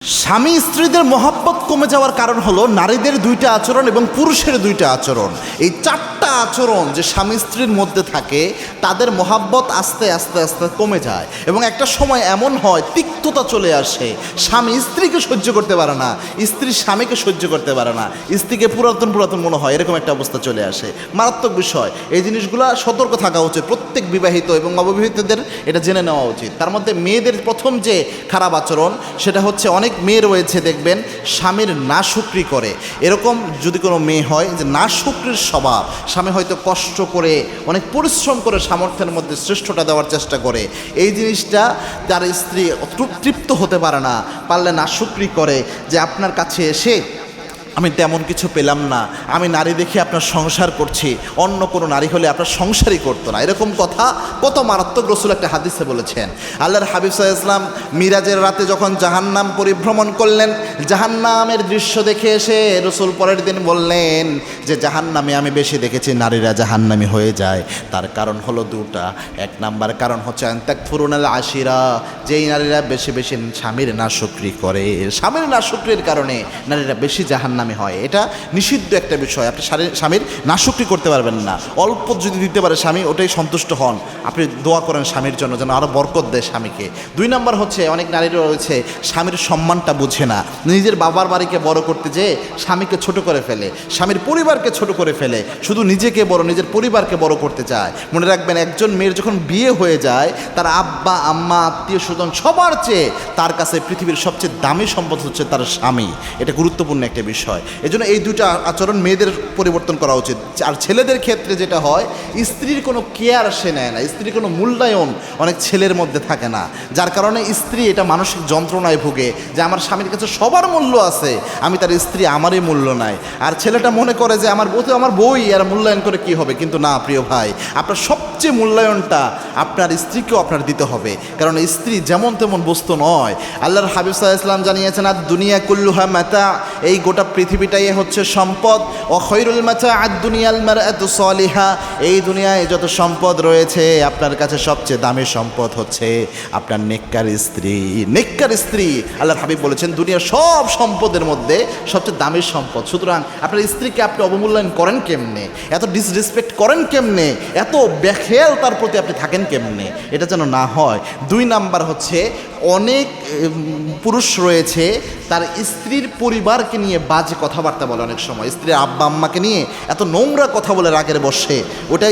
স্বামী স্ত্রীদের মহব্বত কমে যাওয়ার কারণ হলো নারীদের দুইটা আচরণ এবং পুরুষের দুইটা আচরণ। এই চারটা আচরণ যে স্বামী স্ত্রীর মধ্যে থাকে তাদের মহব্বত আস্তে আস্তে আস্তে কমে যায় এবং একটা সময় এমন হয় তিক্ততা চলে আসে। স্বামী স্ত্রীকে সহ্য করতে পারে না, স্ত্রী স্বামীকে সহ্য করতে পারে না, স্ত্রীকে পুরাতন পুরাতন মনে হয়, এরকম একটা অবস্থা চলে আসে। মারাত্মক বিষয়। এই জিনিসগুলো সতর্ক থাকা উচিত প্রত্যেক বিবাহিত এবং অবিবাহিতদের, এটা জেনে নেওয়া উচিত। তার মধ্যে মেয়েদের প্রথম যে খারাপ আচরণ সেটা হচ্ছে অনেক মেয়ে রয়েছে দেখবেন স্বামীর নাশুকরি করে। এরকম যদি কোনো মেয়ে হয় যে নাশুকরির স্বভাব, স্বামী হয়তো কষ্ট করে অনেক পরিশ্রম করে সামর্থ্যের মধ্যে শ্রেষ্ঠটা দেওয়ার চেষ্টা করে, এই জিনিসটা তার স্ত্রী তৃপ্ত হতে পারে না, পারলে নাশুকরি করে যে আপনার কাছে এসে আমি তেমন কিছু পেলাম না, আমি নারী দেখে আপনার সংসার করছি, অন্য কোনো নারী হলে আপনার সংসারই করতো না। এরকম কথা কত মারাত্মক রসুল একটা হাদিসে বলেছেন। আল্লাহর হাবিব সাল্লাল্লাহু আলাইহি ওয়াসাল্লাম মিরাজের রাতে যখন জাহান্নাম পরিভ্রমণ করলেন, জাহান্নামের দৃশ্য দেখে এসে রসুল পরের দিন বললেন যে জাহান্নামে আমি বেশি দেখেছি নারীরা জাহান্নামী হয়ে যায়। তার কারণ হলো দুটা। এক নাম্বার কারণ হচ্ছে আনতাকফুরুনাল আশিরা, যেই নারীরা বেশি বেশি স্বামীর নাশুকরি করে, স্বামীর নাশুকরির কারণে নারীরা বেশি জাহান্নামী হয়। এটা নিষিদ্ধ একটা বিষয়। আপনি স্বামীর নাশুকরি করতে পারবেন না। অল্প যদি দিতে পারে স্বামী, ওটাই সন্তুষ্ট হন। আপনি দোয়া করেন স্বামীর জন্য যেন আরও বরকত দেয় স্বামীকে। দুই নাম্বার হচ্ছে অনেক নারীরা রয়েছে স্বামীর সম্মানটা বুঝে না, নিজের বাবার বাড়িকে বড় করতে যেয়ে স্বামীকে ছোট করে ফেলে, স্বামীর পরিবারকে ছোট করে ফেলে, শুধু নিজেকে বড়, নিজের পরিবারকে বড় করতে চায়। মনে রাখবেন, একজন মেয়ের যখন বিয়ে হয়ে যায় তার আব্বা আম্মা আত্মীয় স্বজন সবার চেয়ে তার কাছে পৃথিবীর সবচেয়ে দামি সম্পদ হচ্ছে তার স্বামী। এটা গুরুত্বপূর্ণ একটা বিষয়। এজন্য এই দুটো আচরণ মেয়েদের পরিবর্তন করা উচিত। আর ছেলেদের ক্ষেত্রে যেটা হয়, স্ত্রীর কোনো কেয়ার সে নেয় না, স্ত্রীর কোনো মূল্যায়ন অনেক ছেলের মধ্যে থাকে না, যার কারণে স্ত্রী এটা মানসিক যন্ত্রণায় ভুগে যে আমার স্বামীর কাছে সবার মূল্য আছে, আমি তার স্ত্রী, আমারই মূল্য নাই। আর ছেলেটা মনে করে যে আমার বউ তো আমার বই, আর মূল্যায়ন করে কি হবে। কিন্তু না প্রিয় ভাই, আপনার সবচেয়ে মূল্যায়নটা আপনার স্ত্রীকেও আপনার দিতে হবে, কারণ স্ত্রী যেমন তেমন বস্তু নয়। আল্লাহর হাবিব সাল্লাল্লাহু আলাইহি ওয়াসাল্লাম জানিয়েছেন, আর দুনিয়া কুল্লুহা মাতা, এই গোটা পৃথিবীটাই হচ্ছে সম্পদ। ও খৈরুল মাতা আদ দুনিয়াল মারআতু সালিহা, এই দুনিয়ায় যত সম্পদ রয়েছে আপনার কাছে সবচেয়ে দামি সম্পদ হচ্ছে আপনার নেককার স্ত্রী। নেককার স্ত্রী, আল্লাহর হাবিব বলেছেন, দুনিয়ার সব সম্পদের মধ্যে সবচেয়ে দামি সম্পদ। সুতরাং আপনার স্ত্রীকে আপনি অবমূল্যায়ন করেন কেমনে, এত ডিসরেসপেক্ট করেন কেমনে, এত বেখেয়াল তার প্রতি আপনি থাকেন কেমনে, এটা যেন না হয়। দুই নাম্বার হচ্ছে অনেক পুরুষ রয়েছে তার স্ত্রীর পরিবারকে নিয়ে বাজে কথাবার্তা বলে, অনেক সময় স্ত্রীর আব্বা আম্মাকে নিয়ে এত নোংরা কথা বলে রাগের বশে, ওটাই